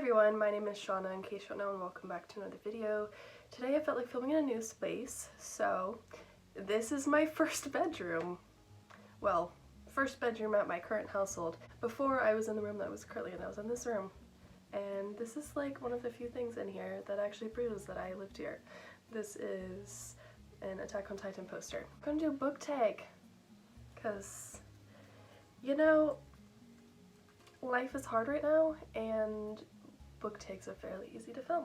everyone, my name is Shauna, in case you don't know, and welcome back to another video. Today I felt like filming in a new space, so this is my first bedroom. Well, first bedroom at my current household. Before I was in the room that I was currently in, I was in this room. And this is like one of the few things in here that actually proves that I lived here. This is an Attack on Titan poster. I'm gonna do a book tag, because, you know, life is hard right now, and book tags are fairly easy to film.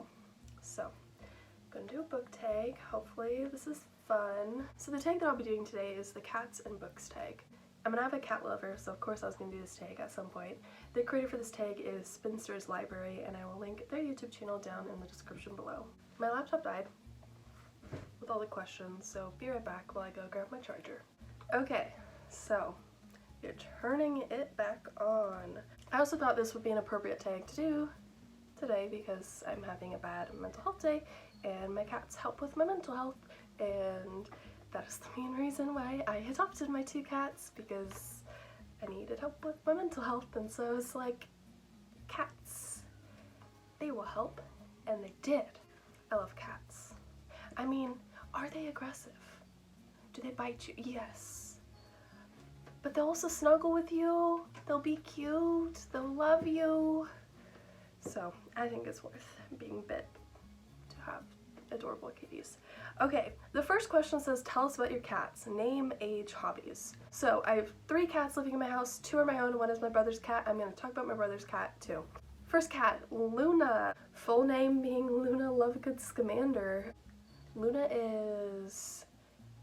So, I'm gonna do a book tag. Hopefully this is fun. So the tag that I'll be doing today is the cats and books tag. I'm gonna have a cat lover, so of course I was gonna do this tag at some point. The creator for this tag is Spinster's Library, and I will link their YouTube channel down in the description below. My laptop died with all the questions, so be right back while I go grab my charger. Okay, so you're turning it back on. I also thought this would be an appropriate tag to do today because I'm having a bad mental health day and my cats help with my mental health, and that is the main reason why I adopted my two cats, because I needed help with my mental health. And so I was like, cats, they will help, and they did. I love cats. I mean, are they aggressive? Do they bite you? Yes. But they'll also snuggle with you, they'll be cute, they'll love you. So I think it's worth being bit to have adorable kitties. Okay, the first question says, tell us about your cats. Name, age, hobbies. So I have 3 cats living in my house. 2 are my own, 1 is my brother's cat. I'm going to talk about my brother's cat too. First cat, Luna. Full name being Luna Lovegood Scamander. Luna is,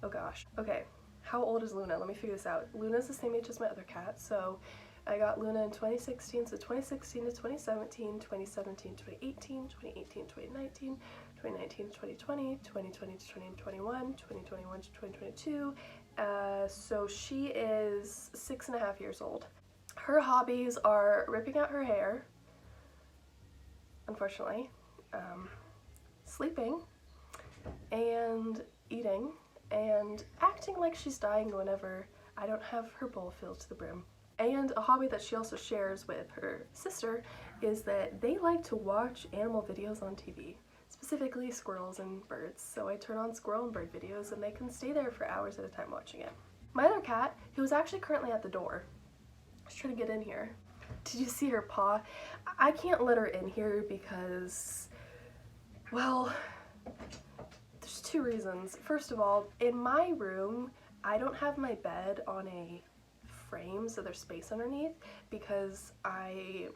oh gosh, okay. How old is Luna? Let me figure this out. Luna's the same age as my other cat, so I got Luna in 2016, so 2016 to 2017, 2017 to 2018, 2018 to 2019, 2019 to 2020, 2020 to 2021, 2021 to 2022, so she is 6.5 years old. Her hobbies are ripping out her hair, unfortunately, sleeping, and eating, and acting like she's dying whenever I don't have her bowl filled to the brim. And a hobby that she also shares with her sister is that they like to watch animal videos on TV, specifically squirrels and birds. So I turn on squirrel and bird videos and they can stay there for hours at a time watching it. My other cat, who is actually currently at the door, she's trying to get in here. Did you see her paw? I can't let her in here because, well, there's 2 reasons. First of all, in my room, I don't have my bed on a frame, so there's space underneath, because I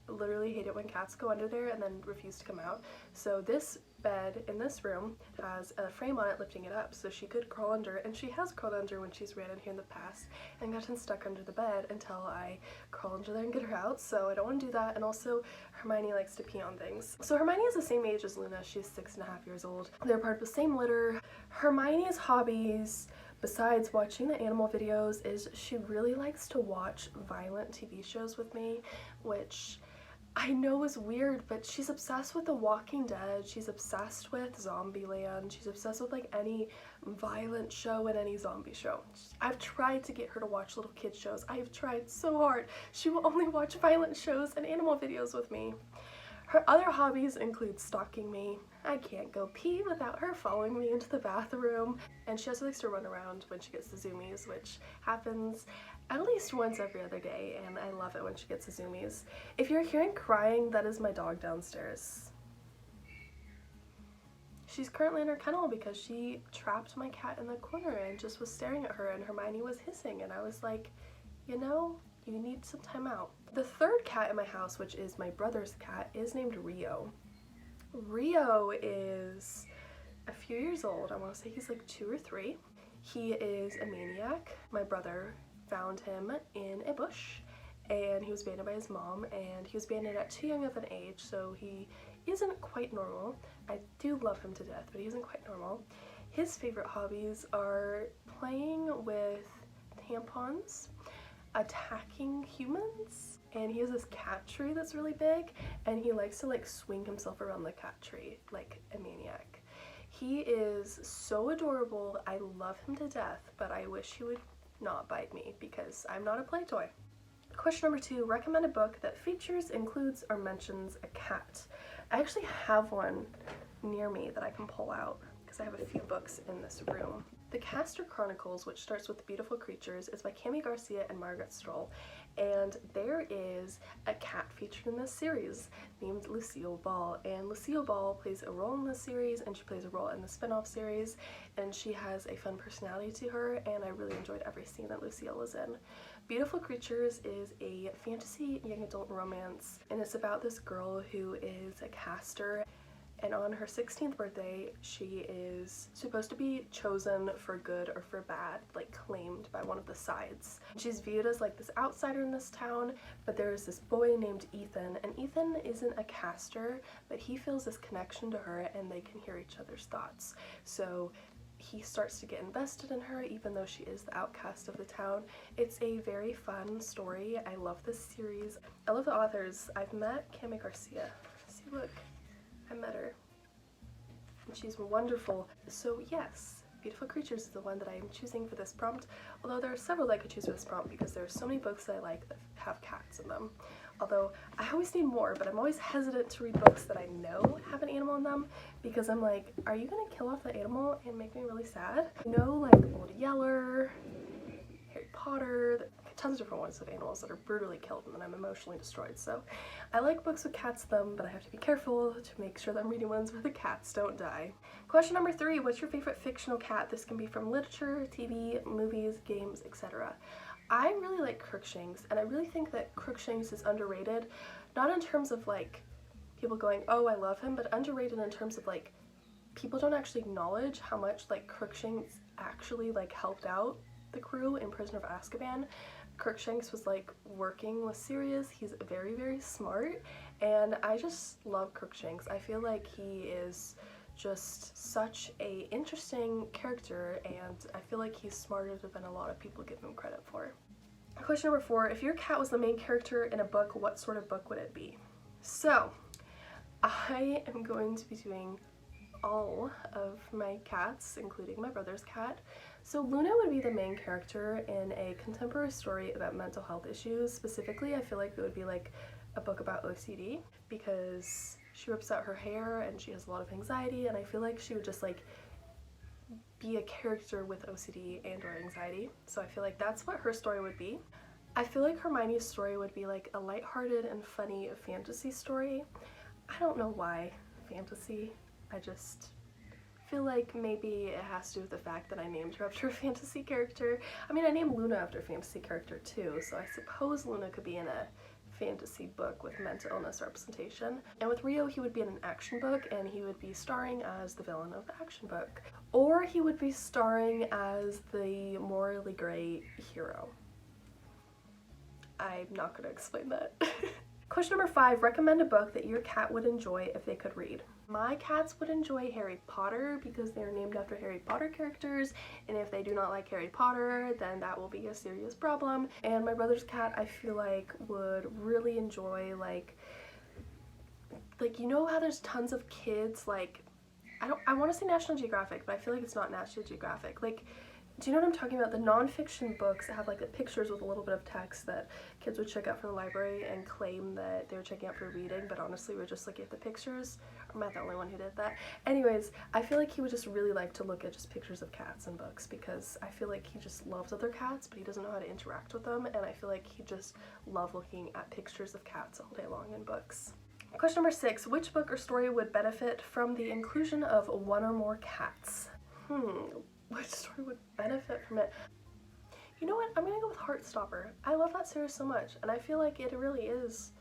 literally hate it when cats go under there and then refuse to come out. So this bed in this room has a frame on it lifting it up, so she could crawl under, and she has crawled under when she's ran in here in the past and gotten stuck under the bed until I crawl under there and get her out, so I don't want to do that. And also Hermione likes to pee on things. So Hermione is the same age as Luna. She's 6.5 years old. They're part of the same litter. Hermione's hobbies, besides watching the animal videos, is she really likes to watch violent TV shows with me, which I know is weird, but she's obsessed with The Walking Dead, she's obsessed with Zombieland, she's obsessed with like any violent show and any zombie show. I've tried to get her to watch little kid shows. I have tried so hard. She will only watch violent shows and animal videos with me. Her other hobbies include stalking me. I can't go pee without her following me into the bathroom. And she also likes to run around when she gets the zoomies, which happens at least once every other day, and I love it when she gets the zoomies. If you're hearing crying, that is my dog downstairs. She's currently in her kennel because she trapped my cat in the corner and just was staring at her, and Hermione was hissing, and I was like, you know, you need some time out. The third cat in my house, which is my brother's cat, is named Rio. Rio is a few years old. I want to say he's like 2 or 3. He is a maniac. My brother found him in a bush, and he was abandoned by his mom, and he was abandoned at too young of an age, so he isn't quite normal. I do love him to death, but he isn't quite normal. His favorite hobbies are playing with tampons, attacking humans, and he has this cat tree that's really big, and he likes to like swing himself around the cat tree like a maniac. He is so adorable. I love him to death, but I wish he would not bite me because I'm not a play toy. Question number 2, recommend a book that features, includes, or mentions a cat. I actually have one near me that I can pull out because I have a few books in this room. The Castor Chronicles, which starts with Beautiful Creatures, is by Cami Garcia and Margaret Stoll, and there is a cat featured in this series named Lucille Ball, and Lucille Ball plays a role in this series, and she plays a role in the spin-off series, and she has a fun personality to her, and I really enjoyed every scene that Lucille was in. Beautiful Creatures is a fantasy young adult romance, and it's about this girl who is a caster, and on her 16th birthday, she is supposed to be chosen for good or for bad, like claimed by one of the sides. She's viewed as like this outsider in this town, but there's this boy named Ethan, and Ethan isn't a caster, but he feels this connection to her and they can hear each other's thoughts. So he starts to get invested in her even though she is the outcast of the town. It's a very fun story. I love this series. I love the authors. I've met Cami Garcia. See, look. I met her, and she's wonderful. So yes, Beautiful Creatures is the one that I am choosing for this prompt, although there are several that I could choose for this prompt because there are so many books that I like that have cats in them. Although I always need more, but I'm always hesitant to read books that I know have an animal in them because I'm like, are you gonna kill off the animal and make me really sad? You know, like Old Yeller, Harry Potter, tons of different ones of animals that are brutally killed and then I'm emotionally destroyed. So I like books with cats in them, but I have to be careful to make sure that I'm reading ones where the cats don't die. Question number 3, what's your favorite fictional cat? This can be from literature, TV, movies, games, etc. I really like Crookshanks, and I really think that Crookshanks is underrated, not in terms of like people going, oh, I love him, but underrated in terms of like people don't actually acknowledge how much like Crookshanks actually like helped out the crew in Prisoner of Azkaban. Crookshanks was like working with Sirius. He's very, very smart, and I just love Crookshanks. I feel like he is just such a interesting character, and I feel like he's smarter than a lot of people give him credit for. Question number 4, if your cat was the main character in a book, what sort of book would it be? So I am going to be doing all of my cats, including my brother's cat. So Luna would be the main character in a contemporary story about mental health issues. Specifically, I feel like it would be like a book about OCD because she rips out her hair and she has a lot of anxiety, and I feel like she would just like be a character with OCD and or anxiety. So I feel like that's what her story would be. I feel like Hermione's story would be like a lighthearted and funny fantasy story. I don't know why fantasy. I just feel like maybe it has to do with the fact that I named her after a fantasy character. I mean, I named Luna after a fantasy character too, so I suppose Luna could be in a fantasy book with mental illness representation. And with Rio, he would be in an action book, and he would be starring as the villain of the action book. Or he would be starring as the morally gray hero. I'm not going to explain that. Question number 5, recommend a book that your cat would enjoy if they could read. My cats would enjoy Harry Potter because they're named after Harry Potter characters, and if they do not like Harry Potter, then that will be a serious problem. And my brother's cat, I feel like, would really enjoy like you know how there's tons of kids, like, I want to say National Geographic, but I feel like it's not National Geographic. Like, do you know what I'm talking about? The nonfiction books that have like the pictures with a little bit of text that kids would check out from the library and claim that they were checking out for reading, but honestly we're just looking at the pictures. Or am I the only one who did that? Anyways, I feel like he would just really like to look at just pictures of cats in books because I feel like he just loves other cats, but he doesn't know how to interact with them, and I feel like he just loves looking at pictures of cats all day long in books. Question number 6, which book or story would benefit from the inclusion of one or more cats? Which story would benefit from it? You know what? I'm gonna go with Heartstopper. I love that series so much, and I feel like it really is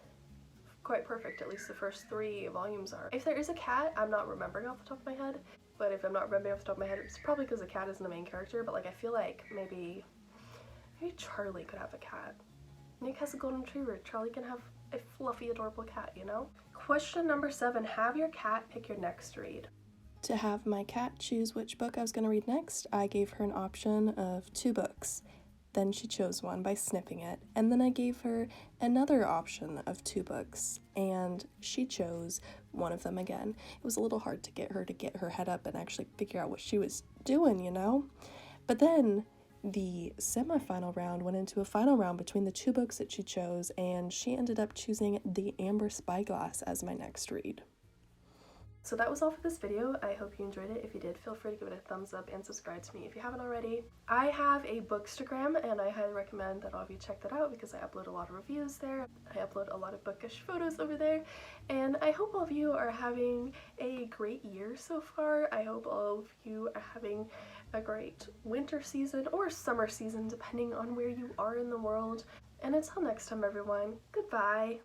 quite perfect. At least the first 3 volumes are. If there is a cat, I'm not remembering off the top of my head, but if I'm not remembering off the top of my head, it's probably because the cat isn't the main character, but like I feel like maybe Charlie could have a cat. Nick has a golden retriever. Charlie can have a fluffy, adorable cat, you know? Question number 7, have your cat pick your next read. To have my cat choose which book I was going to read next, I gave her an option of 2 books. Then she chose one by snipping it, and then I gave her another option of 2 books, and she chose one of them again. It was a little hard to get her head up and actually figure out what she was doing, you know? But then the semi-final round went into a final round between the two books that she chose, and she ended up choosing The Amber Spyglass as my next read. So that was all for this video. I hope you enjoyed it. If you did, feel free to give it a thumbs up and subscribe to me if you haven't already. I have a Bookstagram, and I highly recommend that all of you check that out because I upload a lot of reviews there. I upload a lot of bookish photos over there, and I hope all of you are having a great year so far. I hope all of you are having a great winter season or summer season, depending on where you are in the world. And until next time, everyone, goodbye!